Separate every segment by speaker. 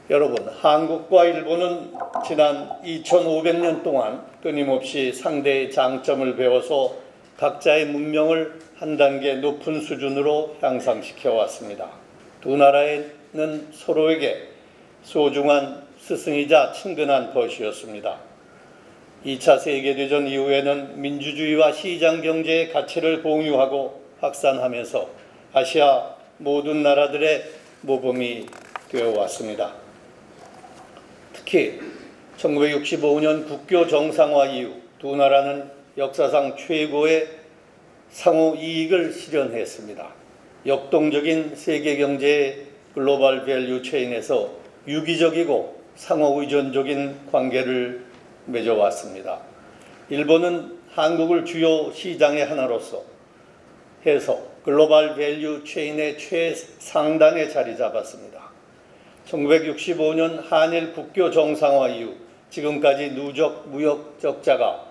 Speaker 1: 여러분, 한국과 일본은 지난 2500년 동안 끊임없이 상대의 장점을 배워서 각자의 문명을 한 단계 높은 수준으로 향상시켜 왔습니다. 두 나라는 서로에게 소중한 스승이자 친근한 것이었습니다. 2차 세계대전 이후에는 민주주의와 시장경제의 가치를 공유하고 확산하면서 아시아 모든 나라들의 모범이 되어왔습니다. 특히 1965년 국교 정상화 이후 두 나라는 역사상 최고의 상호 이익을 실현했습니다. 역동적인 세계 경제의 글로벌 밸류 체인에서 유기적이고 상호 의존적인 관계를 맺어왔습니다. 일본은 한국을 주요 시장의 하나로서 해서 글로벌 밸류 체인의 최상단에 자리 잡았습니다. 1965년 한일 국교 정상화 이후 지금까지 누적 무역 적자가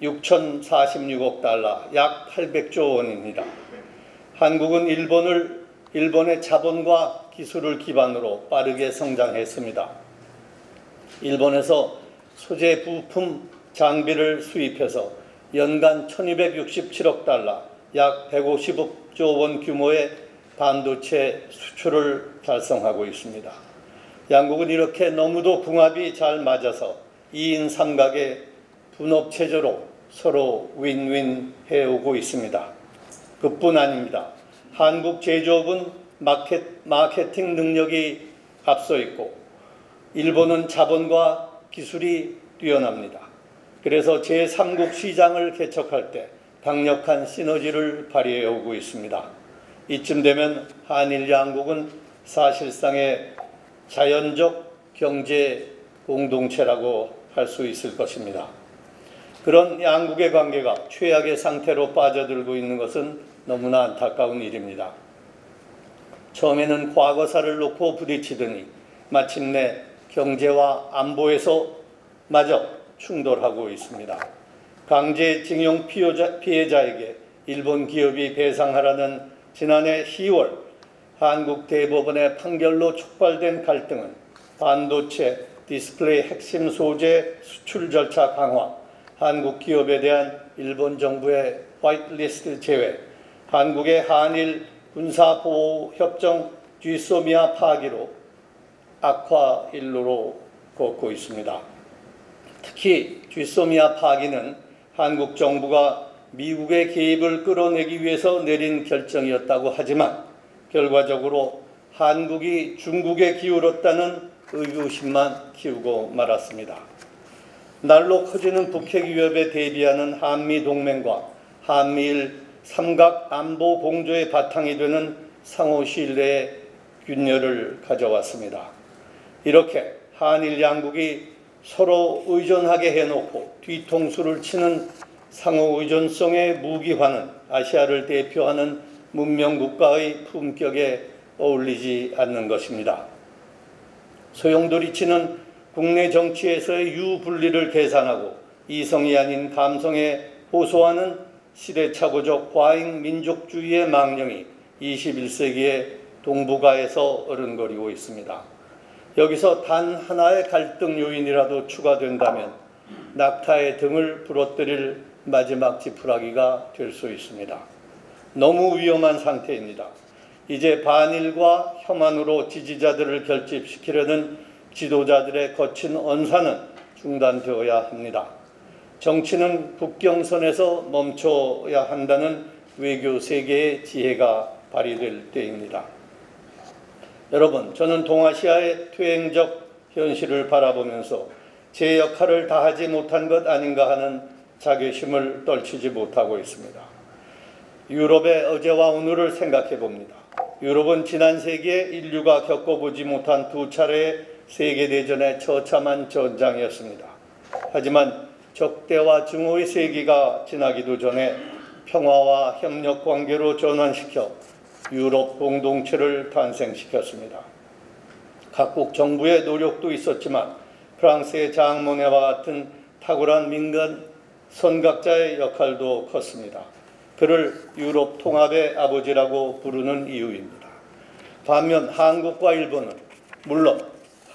Speaker 1: 6,046억 달러, 약 800조 원입니다. 한국은 일본의 자본과 기술을 기반으로 빠르게 성장했습니다. 일본에서 소재, 부품, 장비를 수입해서 연간 1,267억 달러, 약 150조 원 규모의 반도체 수출을 달성하고 있습니다. 양국은 이렇게 너무도 궁합이 잘 맞아서 2인 3각의 분업체제로 서로 윈윈 해오고 있습니다. 그뿐 아닙니다. 한국 제조업은 마케팅 능력이 앞서 있고 일본은 자본과 기술이 뛰어납니다. 그래서 제3국 시장을 개척할 때 강력한 시너지를 발휘해 오고 있습니다. 이쯤 되면 한일 양국은 사실상의 자연적 경제 공동체라고 할 수 있을 것입니다. 그런 양국의 관계가 최악의 상태로 빠져들고 있는 것은 너무나 안타까운 일입니다. 처음에는 과거사를 놓고 부딪히더니 마침내 경제와 안보에서 마저 충돌하고 있습니다. 강제징용 피해자에게 일본 기업이 배상하라는 지난해 10월 한국 대법원의 판결로 촉발된 갈등은 반도체, 디스플레이 핵심 소재 수출 절차 강화, 한국 기업에 대한 일본 정부의 화이트리스트 제외, 한국의 한일 군사보호협정 쥐소미아 파기로 악화 일로로 걷고 있습니다. 특히 쥐소미아 파기는 한국 정부가 미국의 개입을 끌어내기 위해서 내린 결정이었다고 하지만 결과적으로 한국이 중국에 기울었다는 의구심만 키우고 말았습니다. 날로 커지는 북핵 위협에 대비하는 한미동맹과 한미일 삼각 안보 공조의 바탕이 되는 상호 신뢰의 균열을 가져왔습니다. 이렇게 한일 양국이 서로 의존하게 해놓고 뒤통수를 치는 상호 의존성의 무기화는 아시아를 대표하는 문명국가의 품격에 어울리지 않는 것입니다. 소용돌이치는 국내 정치에서의 유분리를 계산하고 이성이 아닌 감성에 호소하는 시대착오적 과잉 민족주의의 망령이 21세기의 동북아에서 어른거리고 있습니다. 여기서 단 하나의 갈등 요인이라도 추가된다면 낙타의 등을 부러뜨릴 마지막 지푸라기가 될 수 있습니다. 너무 위험한 상태입니다. 이제 반일과 혐한으로 지지자들을 결집시키려는 지도자들의 거친 언사는 중단되어야 합니다. 정치는 국경선에서 멈춰야 한다는 외교 세계의 지혜가 발휘될 때입니다. 여러분, 저는 동아시아의 퇴행적 현실을 바라보면서 제 역할을 다하지 못한 것 아닌가 하는 자괴심을 떨치지 못하고 있습니다. 유럽의 어제와 오늘을 생각해 봅니다. 유럽은 지난 세기에 인류가 겪어보지 못한 두 차례의 세계대전의 처참한 전장이었습니다. 하지만 적대와 증오의 세기가 지나기도 전에 평화와 협력 관계로 전환시켜 유럽 공동체를 탄생시켰습니다. 각국 정부의 노력도 있었지만 프랑스의 장 모네와 같은 탁월한 민간 선각자의 역할도 컸습니다. 그를 유럽 통합의 아버지라고 부르는 이유입니다. 반면 한국과 일본은 물론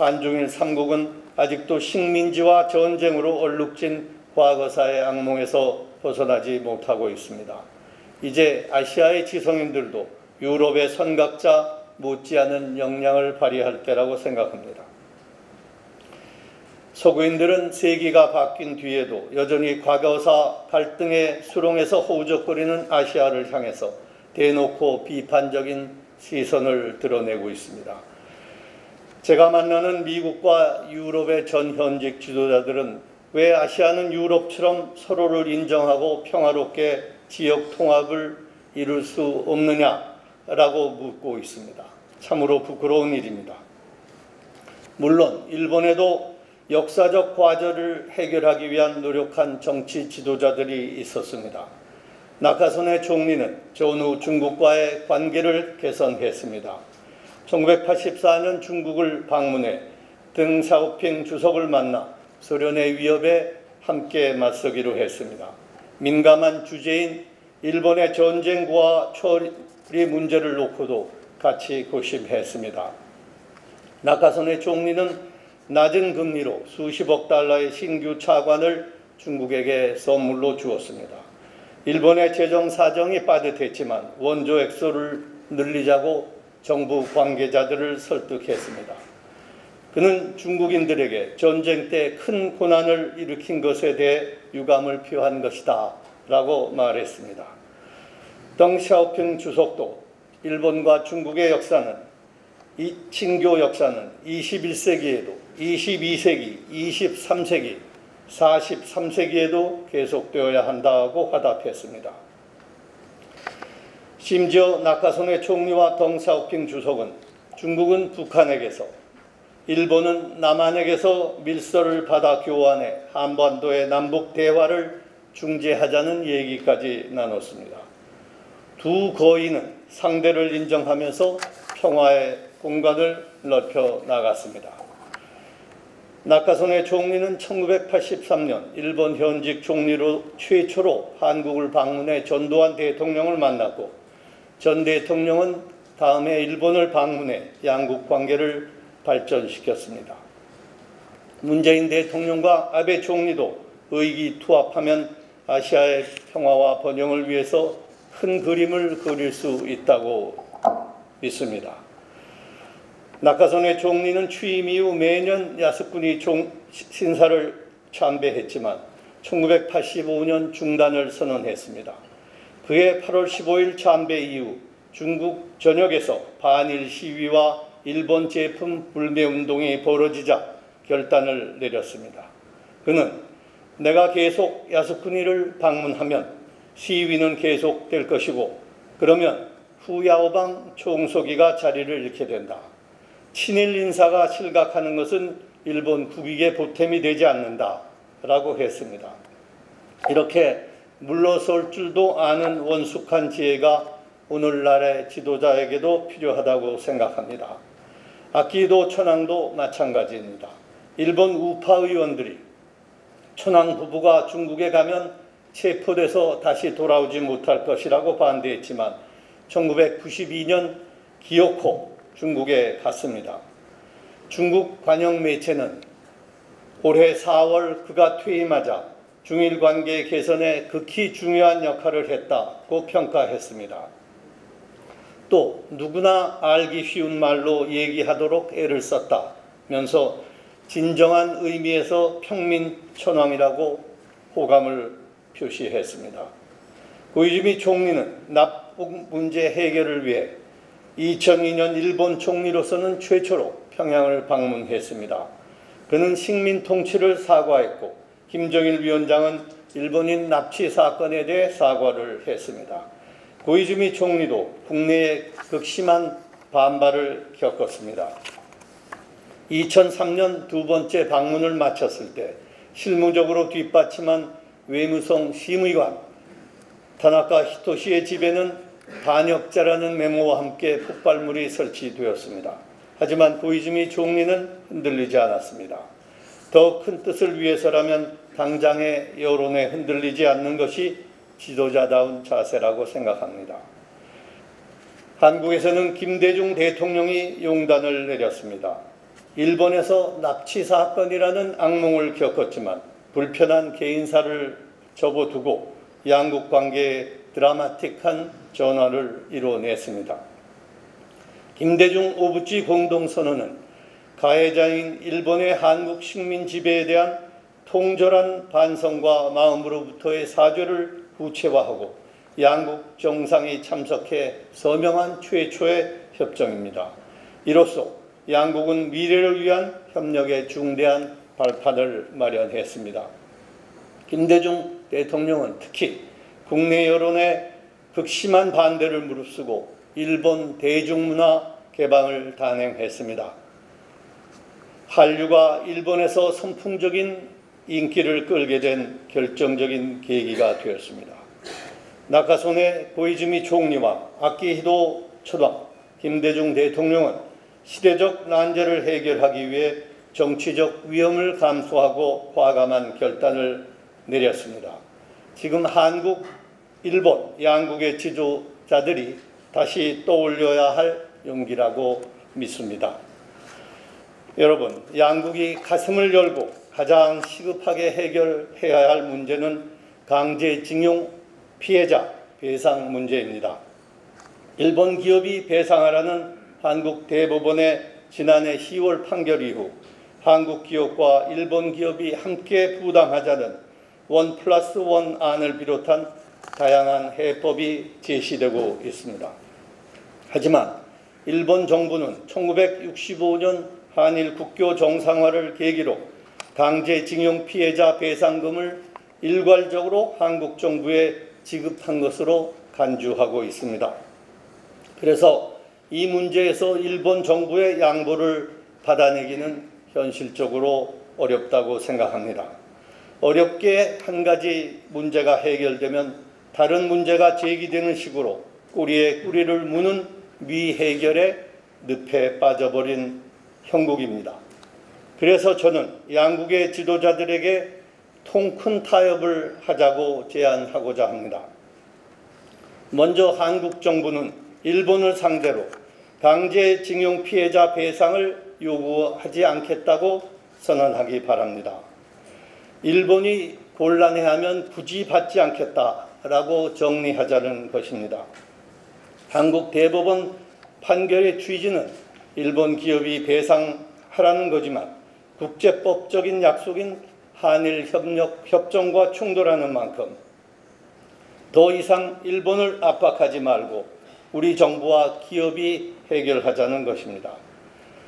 Speaker 1: 한중일 삼국은 아직도 식민지와 전쟁으로 얼룩진 과거사의 악몽에서 벗어나지 못하고 있습니다. 이제 아시아의 지성인들도 유럽의 선각자 못지않은 역량을 발휘할 때라고 생각합니다. 서구인들은 세기가 바뀐 뒤에도 여전히 과거사 갈등의 수렁에서 허우적거리는 아시아를 향해서 대놓고 비판적인 시선을 드러내고 있습니다. 제가 만나는 미국과 유럽의 전 현직 지도자들은 왜 아시아는 유럽처럼 서로를 인정하고 평화롭게 지역 통합을 이룰 수 없느냐라고 묻고 있습니다. 참으로 부끄러운 일입니다. 물론 일본에도 역사적 과제를 해결하기 위한 노력한 정치 지도자들이 있었습니다. 나카소네 총리는 전후 중국과의 관계를 개선했습니다. 1984년 중국을 방문해 덩샤오핑 주석을 만나 소련의 위협에 함께 맞서기로 했습니다. 민감한 주제인 일본의 전쟁과 처리 문제를 놓고도 같이 고심했습니다. 나카소네 총리는 낮은 금리로 수십억 달러의 신규 차관을 중국에게 선물로 주었습니다. 일본의 재정 사정이 빠듯했지만 원조 액수를 늘리자고 정부 관계자들을 설득했습니다. 그는 중국인들에게 전쟁 때 큰 고난을 일으킨 것에 대해 유감을 표한 것이다 라고 말했습니다. 덩샤오핑 주석도 일본과 중국의 역사는 이 친교 역사는 21세기에도 22세기, 23세기, 43세기에도 계속되어야 한다고 화답했습니다. 심지어 나카소네 총리와 덩샤오핑 주석은 중국은 북한에게서, 일본은 남한에게서 밀서를 받아 교환해 한반도의 남북 대화를 중재하자는 얘기까지 나눴습니다. 두 거인은 상대를 인정하면서 평화의 공간을 넓혀 나갔습니다. 나카소네 총리는 1983년 일본 현직 총리로 최초로 한국을 방문해 전두환 대통령을 만났고, 전 대통령은 다음해 일본을 방문해 양국 관계를 발전시켰습니다. 문재인 대통령과 아베 총리도 의기투합하면 아시아의 평화와 번영을 위해서 큰 그림을 그릴 수 있다고 믿습니다. 나카소네 총리는 취임 이후 매년 야스쿠니 신사를 참배했지만 1985년 중단을 선언했습니다. 그해 8월 15일 참배 이후 중국 전역에서 반일 시위와 일본 제품 불매 운동이 벌어지자 결단을 내렸습니다. 그는 내가 계속 야스쿠니를 방문하면 시위는 계속될 것이고, 그러면 후야오방 총서기가 자리를 잃게 된다. 친일 인사가 실각하는 것은 일본 국익의 보탬이 되지 않는다 라고 했습니다. 이렇게 물러설 줄도 아는 원숙한 지혜가 오늘날의 지도자에게도 필요하다고 생각합니다. 아키도 천황도 마찬가지입니다. 일본 우파 의원들이 천황 부부가 중국에 가면 체포돼서 다시 돌아오지 못할 것이라고 반대했지만 1992년 기어코 중국에 갔습니다. 중국 관영 매체는 올해 4월 그가 퇴임하자 중일 관계 개선에 극히 중요한 역할을 했다고 평가했습니다. 또 누구나 알기 쉬운 말로 얘기하도록 애를 썼다면서 진정한 의미에서 평민 천황이라고 호감을 표시했습니다. 고이즈미 총리는 납북 문제 해결을 위해 2002년 일본 총리로서는 최초로 평양을 방문했습니다. 그는 식민 통치를 사과했고, 김정일 위원장은 일본인 납치 사건에 대해 사과를 했습니다. 고이즈미 총리도 국내에 극심한 반발을 겪었습니다. 2003년 두 번째 방문을 마쳤을 때 실무적으로 뒷받침한 외무성 심의관 타나카 히토시의 집에는 반역자라는 메모와 함께 폭발물이 설치되었습니다. 하지만 고이즈미 총리는 흔들리지 않았습니다. 더 큰 뜻을 위해서라면 당장의 여론에 흔들리지 않는 것이 지도자다운 자세라고 생각합니다. 한국에서는 김대중 대통령이 용단을 내렸습니다. 일본에서 납치 사건이라는 악몽을 겪었지만 불편한 개인사를 접어두고 양국 관계에 드라마틱한 전환을 이뤄냈습니다. 김대중 오부치 공동선언은 가해자인 일본의 한국 식민 지배에 대한 통절한 반성과 마음으로부터의 사죄를 구체화하고 양국 정상이 참석해 서명한 최초의 협정입니다. 이로써 양국은 미래를 위한 협력의 중대한 발판을 마련했습니다. 김대중 대통령은 특히 국내 여론의 극심한 반대를 무릅쓰고 일본 대중문화 개방을 단행했습니다. 한류가 일본에서 선풍적인 인기를 끌게 된 결정적인 계기가 되었습니다. 나카소네 고이즈미 총리와 아키히도 초당, 김대중 대통령은 시대적 난제를 해결하기 위해 정치적 위험을 감수하고 과감한 결단을 내렸습니다. 지금 한국, 일본 양국의 지도자들이 다시 떠올려야 할 용기라고 믿습니다. 여러분, 양국이 가슴을 열고 가장 시급하게 해결해야 할 문제는 강제징용 피해자 배상 문제입니다. 일본 기업이 배상하라는 한국 대법원의 지난해 10월 판결 이후 한국 기업과 일본 기업이 함께 부담하자는 1+1 안을 비롯한 다양한 해법이 제시되고 있습니다. 하지만 일본 정부는 1965년 한일 국교 정상화를 계기로 강제징용 피해자 배상금을 일괄적으로 한국 정부에 지급한 것으로 간주하고 있습니다. 그래서 이 문제에서 일본 정부의 양보를 받아내기는 현실적으로 어렵다고 생각합니다. 어렵게 한 가지 문제가 해결되면 다른 문제가 제기되는 식으로 꼬리에 꼬리를 무는 미해결의 늪에 빠져버린 형국입니다. 그래서 저는 양국의 지도자들에게 통큰 타협을 하자고 제안하고자 합니다. 먼저 한국 정부는 일본을 상대로 강제징용 피해자 배상을 요구하지 않겠다고 선언하기 바랍니다. 일본이 곤란해하면 굳이 받지 않겠다라고 정리하자는 것입니다. 한국 대법원 판결의 취지는 일본 기업이 배상하라는 거지만 국제법적인 약속인 한일 협정과 충돌하는 만큼 더 이상 일본을 압박하지 말고 우리 정부와 기업이 해결하자는 것입니다.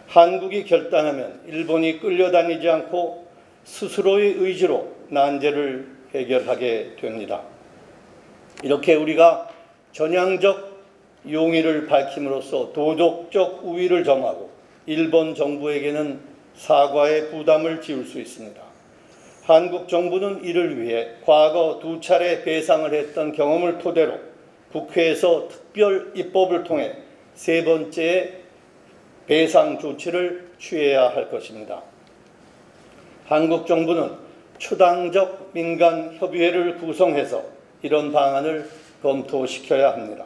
Speaker 1: 한국이 결단하면 일본이 끌려다니지 않고 스스로의 의지로 난제를 해결하게 됩니다. 이렇게 우리가 전향적 용의를 밝힘으로써 도덕적 우위를 점하고 일본 정부에게는 사과의 부담을 지울 수 있습니다. 한국 정부는 이를 위해 과거 2차례 배상을 했던 경험을 토대로 국회에서 특별 입법을 통해 3번째 배상 조치를 취해야 할 것입니다. 한국 정부는 초당적 민간협의회를 구성해서 이런 방안을 검토시켜야 합니다.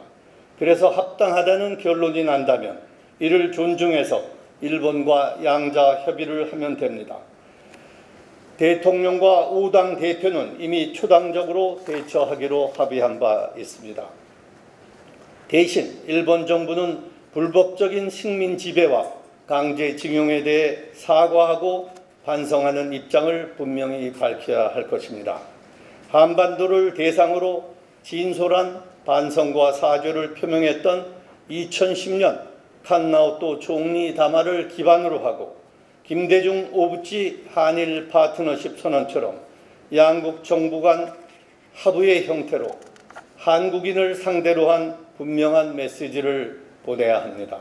Speaker 1: 그래서 합당하다는 결론이 난다면 이를 존중해서 일본과 양자 협의를 하면 됩니다. 대통령과 5당 대표는 이미 초당적으로 대처하기로 합의한 바 있습니다. 대신 일본 정부는 불법적인 식민 지배와 강제징용에 대해 사과하고 반성하는 입장을 분명히 밝혀야 할 것입니다. 한반도를 대상으로 진솔한 반성과 사죄를 표명했던 2010년 칸나오토 총리 담화를 기반으로 하고 김대중 오부치 한일 파트너십 선언처럼 양국 정부 간 합의의 형태로 한국인을 상대로 한 분명한 메시지를 보내야 합니다.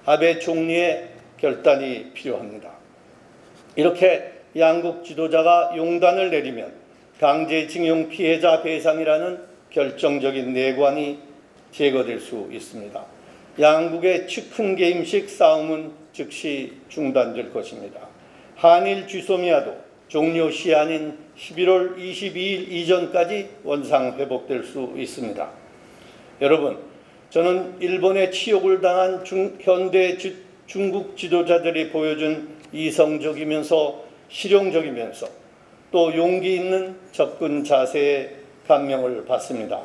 Speaker 1: 아베 총리의 결단이 필요합니다. 이렇게 양국 지도자가 용단을 내리면 강제징용 피해자 배상이라는 결정적인 내관이 제거될 수 있습니다. 양국의 치킨게임식 싸움은 즉시 중단될 것입니다. 한일 쥐소미아도 종료 시한인 11월 22일 이전까지 원상 회복될 수 있습니다. 여러분, 저는 일본의 치욕을 당한 현대 중국 지도자들이 보여준 이성적이면서 실용적이면서 또 용기 있는 접근 자세에 감명을 받습니다.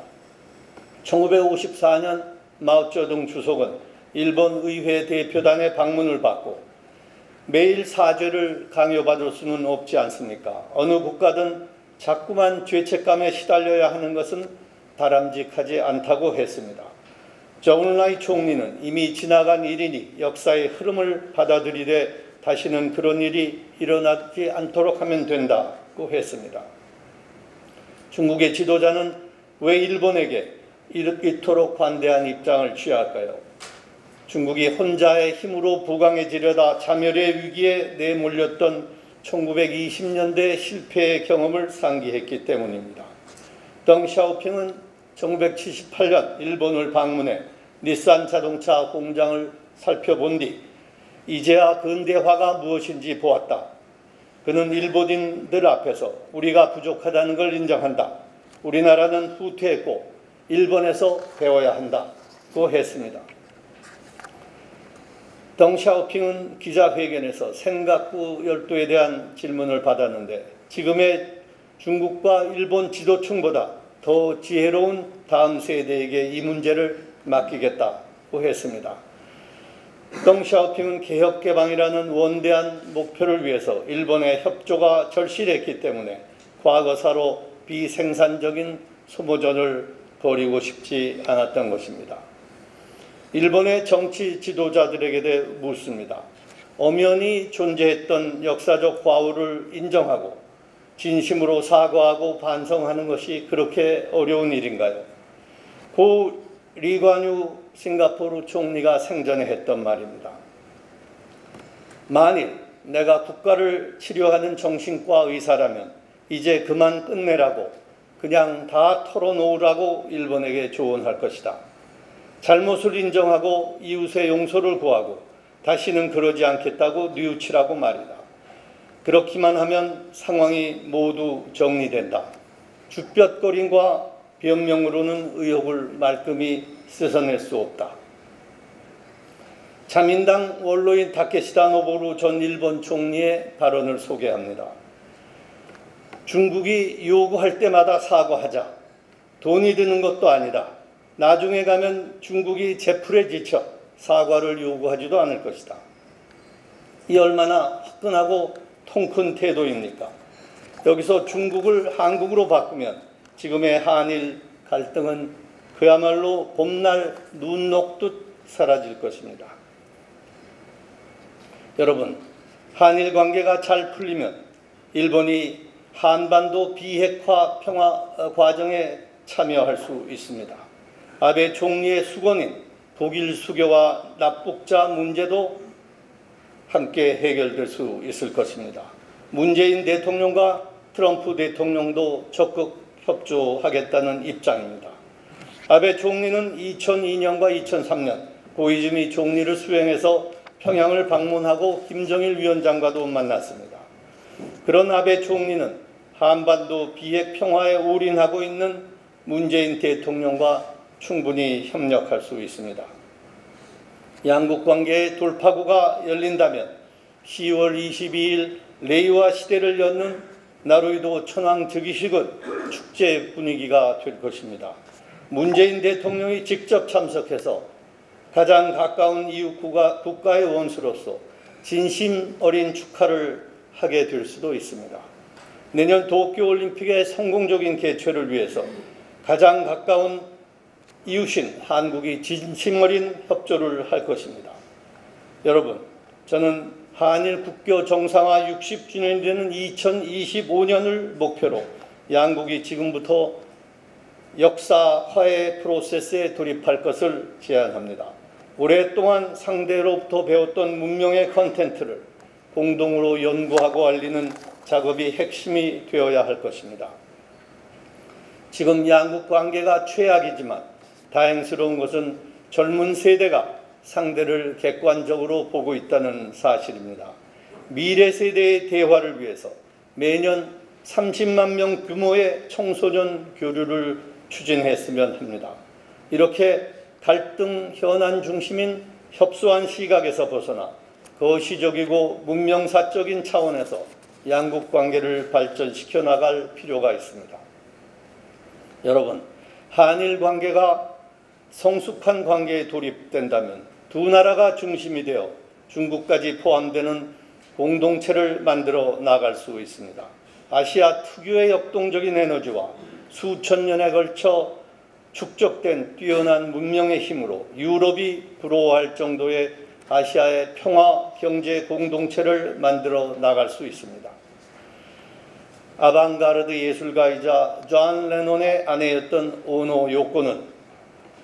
Speaker 1: 1954년 마오쩌둥 주석은 일본 의회 대표단의 방문을 받고 매일 사죄를 강요받을 수는 없지 않습니까? 어느 국가든 자꾸만 죄책감에 시달려야 하는 것은 바람직하지 않다고 했습니다. 저울라이 총리는 이미 지나간 일이니 역사의 흐름을 받아들이되 다시는 그런 일이 일어나지 않도록 하면 된다고 했습니다. 중국의 지도자는 왜 일본에게 이토록 관대한 입장을 취할까요? 중국이 혼자의 힘으로 부강해지려다 자멸의 위기에 내몰렸던 1920년대 실패의 경험을 상기했기 때문입니다. 덩 샤오핑은 1978년 일본을 방문해 닛산 자동차 공장을 살펴본 뒤 이제야 근대화가 무엇인지 보았다. 그는 일본인들 앞에서 우리가 부족하다는 걸 인정한다. 우리나라는 후퇴했고 일본에서 배워야 한다고 했습니다. 덩 샤오핑은 기자회견에서 생각부 열도에 대한 질문을 받았는데 지금의 중국과 일본 지도층보다 더 지혜로운 다음 세대에게 이 문제를 맡기겠다고 했습니다. 덩 샤오핑은 개혁개방이라는 원대한 목표를 위해서 일본의 협조가 절실했기 때문에 과거사로 비생산적인 소모전을 벌이고 싶지 않았던 것입니다. 일본의 정치 지도자들에게 묻습니다. 엄연히 존재했던 역사적 과오를 인정하고 진심으로 사과하고 반성하는 것이 그렇게 어려운 일인가요? 고 리관유 싱가포르 총리가 생전에 했던 말입니다. 만일 내가 국가를 치료하는 정신과 의사라면 이제 그만 끝내라고 그냥 다 털어놓으라고 일본에게 조언할 것이다. 잘못을 인정하고 이웃의 용서를 구하고 다시는 그러지 않겠다고 뉘우치라고 말이다. 그렇기만 하면 상황이 모두 정리된다. 쭈뼛거림과 변명으로는 의혹을 말끔히 씻어낼 수 없다. 자민당 원로인 타케시다 노보루 전 일본 총리의 발언을 소개합니다. 중국이 요구할 때마다 사과하자. 돈이 드는 것도 아니다. 나중에 가면 중국이 제풀에 지쳐 사과를 요구하지도 않을 것이다. 이 얼마나 화끈하고 통큰 태도입니까? 여기서 중국을 한국으로 바꾸면 지금의 한일 갈등은 그야말로 봄날 눈 녹듯 사라질 것입니다. 여러분, 한일 관계가 잘 풀리면 일본이 한반도 비핵화 평화 과정에 참여할 수 있습니다. 아베 총리의 수건인 독일 수교와 납북자 문제도 함께 해결될 수 있을 것입니다. 문재인 대통령과 트럼프 대통령도 적극 협조하겠다는 입장입니다. 아베 총리는 2002년과 2003년 고이즈미 총리를 수행해서 평양을 방문하고 김정일 위원장과도 만났습니다. 그런 아베 총리는 한반도 비핵 평화에 올인하고 있는 문재인 대통령과 충분히 협력할 수 있습니다. 양국 관계의 돌파구가 열린다면 10월 22일 레이와 시대를 여는 나루히도 천황 즉위식은 축제 분위기가 될 것입니다. 문재인 대통령이 직접 참석해서 가장 가까운 이웃 국가의 원수로서 진심 어린 축하를 하게 될 수도 있습니다. 내년 도쿄올림픽의 성공적인 개최를 위해서 가장 가까운 이웃인 한국이 진심 어린 협조를 할 것입니다. 여러분, 저는 한일 국교 정상화 60주년이 되는 2025년을 목표로 양국이 지금부터 역사 화해 프로세스에 돌입할 것을 제안합니다. 오랫동안 상대로부터 배웠던 문명의 컨텐츠를 공동으로 연구하고 알리는 작업이 핵심이 되어야 할 것입니다. 지금 양국 관계가 최악이지만 다행스러운 것은 젊은 세대가 상대를 객관적으로 보고 있다는 사실입니다. 미래 세대의 대화를 위해서 매년 30만 명 규모의 청소년 교류를 추진했으면 합니다. 이렇게 갈등 현안 중심인 협소한 시각에서 벗어나 거시적이고 문명사적인 차원에서 양국 관계를 발전시켜 나갈 필요가 있습니다. 여러분, 한일 관계가 성숙한 관계에 돌입된다면 두 나라가 중심이 되어 중국까지 포함되는 공동체를 만들어 나갈 수 있습니다. 아시아 특유의 역동적인 에너지와 수천 년에 걸쳐 축적된 뛰어난 문명의 힘으로 유럽이 부러워할 정도의 아시아의 평화 경제 공동체를 만들어 나갈 수 있습니다. 아방가르드 예술가이자 존 레논의 아내였던 오노 요코는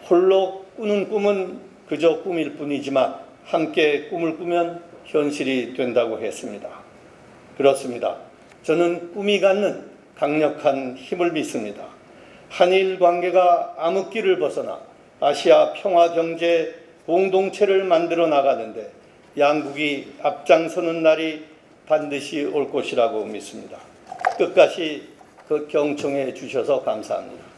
Speaker 1: 홀로 꾸는 꿈은 그저 꿈일 뿐이지만 함께 꿈을 꾸면 현실이 된다고 했습니다. 그렇습니다. 저는 꿈이 갖는 강력한 힘을 믿습니다. 한일 관계가 암흑기를 벗어나 아시아 평화 경제 공동체를 만들어 나가는데 양국이 앞장서는 날이 반드시 올 것이라고 믿습니다. 끝까지 경청해 주셔서 감사합니다.